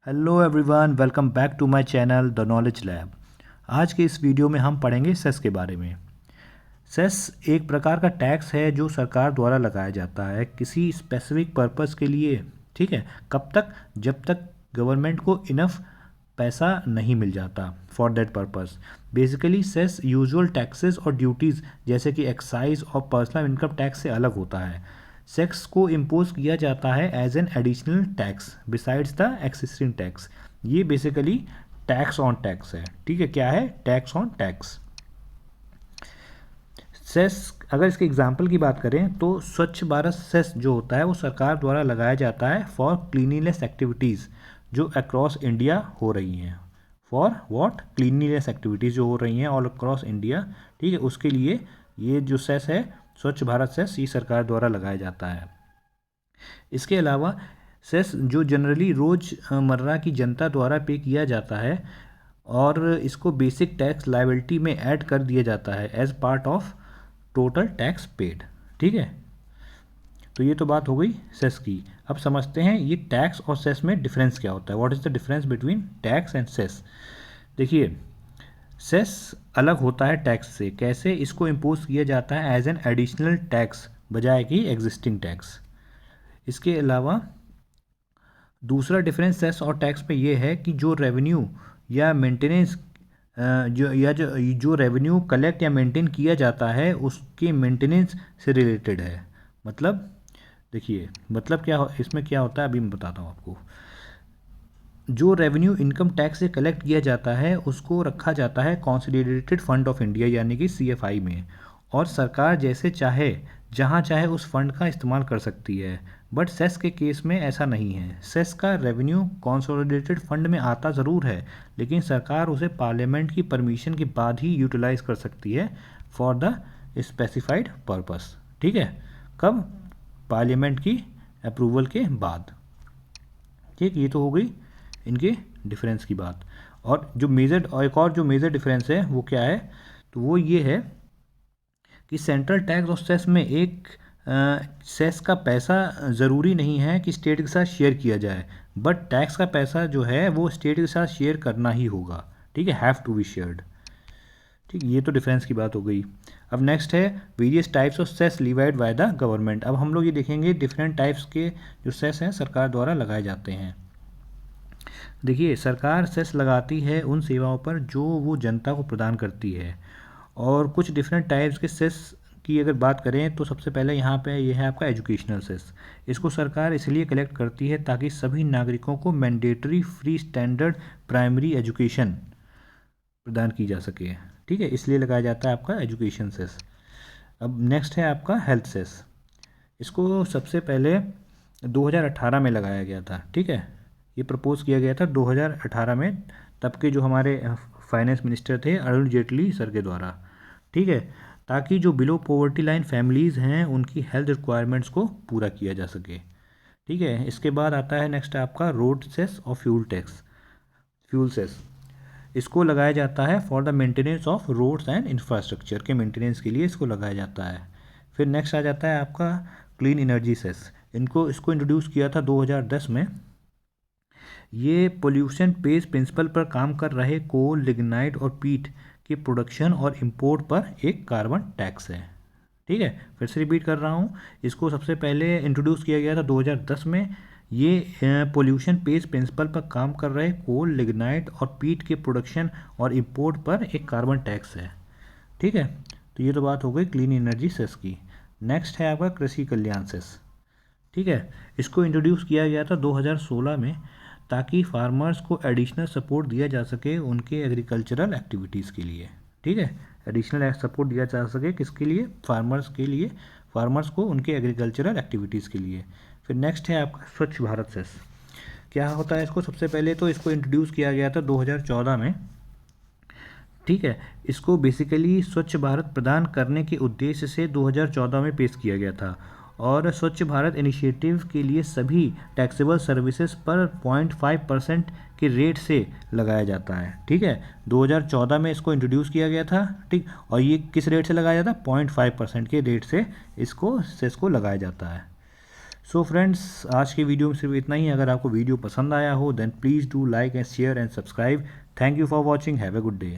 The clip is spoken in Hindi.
Hello everyone, welcome back to my channel the knowledge lab. आज के इस वीडियो में हम पढ़ेंगे सेस के बारे में। सेस एक प्रकार का टैक्स है जो सरकार द्वारा लगाया जाता है किसी स्पेसिफिक पर्पस के लिए। ठीक है, कब तक? जब तक गवर्नमेंट को इनफ पैसा नहीं मिल जाता for that purpose. Basically cess usual taxes और ड्यूटीज़ जैसे कि एक्साइज और पर्सनल इनकम टैक्स से अलग होता है। सेक्स को इम्पोज किया जाता है as an additional tax besides the existing tax. ये बेसिकली टैक्स ऑन टैक्स है। ठीक है, क्या है? Tax on tax. सेस, अगर इसके एग्जाम्पल की बात करें तो स्वच्छ भारत सेस जो होता है वो सरकार द्वारा लगाया जाता है फॉर क्लीनिनेस एक्टिविटीज़ जो अक्रॉस इंडिया हो रही हैं। For what? क्लीनिनेस एक्टिविटीज़ जो हो रही हैं ऑल अक्रॉस इंडिया। ठीक है, उसके लिए ये जो सेस है स्वच्छ भारत सेस ये सरकार द्वारा लगाया जाता है। इसके अलावा सेस जो जनरली रोज़मर्रा की जनता द्वारा पे किया जाता है और इसको बेसिक टैक्स लायबिलिटी में ऐड कर दिया जाता है as part of total tax paid. ठीक है, तो ये तो बात हो गई सेस की। अब समझते हैं ये टैक्स और सेस में डिफरेंस क्या होता है। What is the difference between tax and cess? देखिए, सेस अलग होता है टैक्स से। कैसे? इसको इम्पोज किया जाता है एज एन एडिशनल टैक्स बजाय कि एग्जिस्टिंग टैक्स। इसके अलावा दूसरा डिफरेंस सेस और टैक्स में ये है कि जो रेवेन्यू या मेंटेनेंस जो रेवेन्यू कलेक्ट या मेंटेन किया जाता है उसके मेंटेनेंस से रिलेटेड है। मतलब देखिए, मतलब क्या इसमें क्या होता है अभी मैं बताता हूँ आपको। जो रेवेन्यू इनकम टैक्स से कलेक्ट किया जाता है उसको रखा जाता है कॉन्सोलिडेटेड फंड ऑफ इंडिया यानी कि सीएफआई में, और सरकार जैसे चाहे जहाँ चाहे उस फंड का इस्तेमाल कर सकती है। बट सेस के केस में ऐसा नहीं है। सेस का रेवेन्यू कॉन्सोलिडेटेड फंड में आता ज़रूर है लेकिन सरकार उसे पार्लियामेंट की परमिशन के बाद ही यूटिलाइज कर सकती है फॉर द स्पेसिफाइड पर्पस। ठीक है, कब? पार्लियामेंट की अप्रूवल के बाद। ठीक, ये तो हो गई इनके डिफरेंस की बात। और जो मेजर और एक और जो मेजर डिफरेंस है वो क्या है? तो वो ये है कि सेंट्रल टैक्स और सेस में एक सेस का पैसा ज़रूरी नहीं है कि स्टेट के साथ शेयर किया जाए, बट टैक्स का पैसा जो है वो स्टेट के साथ शेयर करना ही होगा। ठीक है, हैव टू बी शेयर्ड। ठीक, ये तो डिफरेंस की बात हो गई। अब नेक्स्ट है various types of cess levied by the government. अब हम लोग ये देखेंगे डिफरेंट टाइप्स के जो सेस हैं सरकार द्वारा लगाए जाते हैं। देखिए, सरकार सेस लगाती है उन सेवाओं पर जो वो जनता को प्रदान करती है। और कुछ डिफरेंट टाइप्स के सेस की अगर बात करें तो सबसे पहले यहाँ पे ये है आपका एजुकेशनल सेस। इसको सरकार इसलिए कलेक्ट करती है ताकि सभी नागरिकों को mandatory free standard primary education प्रदान की जा सके। ठीक है, इसलिए लगाया जाता है आपका एजुकेशन सेस। अब नेक्स्ट है आपका हेल्थ सेस। इसको सबसे पहले 2018 में लगाया गया था। ठीक है, ये प्रपोज किया गया था 2018 में, तब के जो हमारे फाइनेंस मिनिस्टर थे अरुण जेटली सर के द्वारा। ठीक है, ताकि जो बिलो पॉवर्टी लाइन फैमिलीज़ हैं उनकी हेल्थ रिक्वायरमेंट्स को पूरा किया जा सके। ठीक है, इसके बाद आता है नेक्स्ट आपका रोड सेस और फ्यूल टैक्स। फ्यूल सेस इसको लगाया जाता है for the maintenance of roads and infrastructure के मेंटेनेंस के लिए इसको लगाया जाता है। फिर नेक्स्ट आ जाता है आपका क्लीन एनर्जी सेस। इसको इंट्रोड्यूस किया था 2010 में। ये पोल्यूशन पेज प्रिंसिपल पर काम कर रहे कोल, लिग्नाइट और पीट के प्रोडक्शन और इंपोर्ट पर एक कार्बन टैक्स है। ठीक है, फिर से रिपीट कर रहा हूँ, इसको सबसे पहले इंट्रोड्यूस किया गया था 2010 में। ये पोल्यूशन पेज प्रिंसिपल पर काम कर रहे कोल, लिग्नाइट और पीट के प्रोडक्शन और इंपोर्ट पर एक कार्बन टैक्स है। ठीक है, तो ये तो बात हो गई क्लीन एनर्जी सेस की। नेक्स्ट है आपका कृषि कल्याण सेस। ठीक है, इसको इंट्रोड्यूस किया गया था 2016 में ताकि फार्मर्स को एडिशनल सपोर्ट दिया जा सके उनके एग्रीकल्चरल एक्टिविटीज़ के लिए। ठीक है, एडिशनल सपोर्ट दिया जा सके किसके लिए? फार्मर्स के लिए, फार्मर्स को उनके एग्रीकल्चरल एक्टिविटीज़ के लिए। फिर नेक्स्ट है आपका स्वच्छ भारत सेस। क्या होता है इसको? सबसे पहले तो इसको इंट्रोड्यूस किया गया था 2014 में। ठीक है, इसको बेसिकली स्वच्छ भारत प्रदान करने के उद्देश्य से 2014 में पेश किया गया था और स्वच्छ भारत इनिशिएटिव के लिए सभी टैक्सेबल सर्विसेज पर 0.5% के रेट से लगाया जाता है। ठीक है, 2014 में इसको इंट्रोड्यूस किया गया था। ठीक, और ये किस रेट से लगाया जाता है? 0.5% के रेट से इसको लगाया जाता है। सो फ्रेंड्स, आज की वीडियो में सिर्फ इतना ही। अगर आपको वीडियो पसंद आया हो then please do like and share and subscribe. Thank you for watching. Have a good day.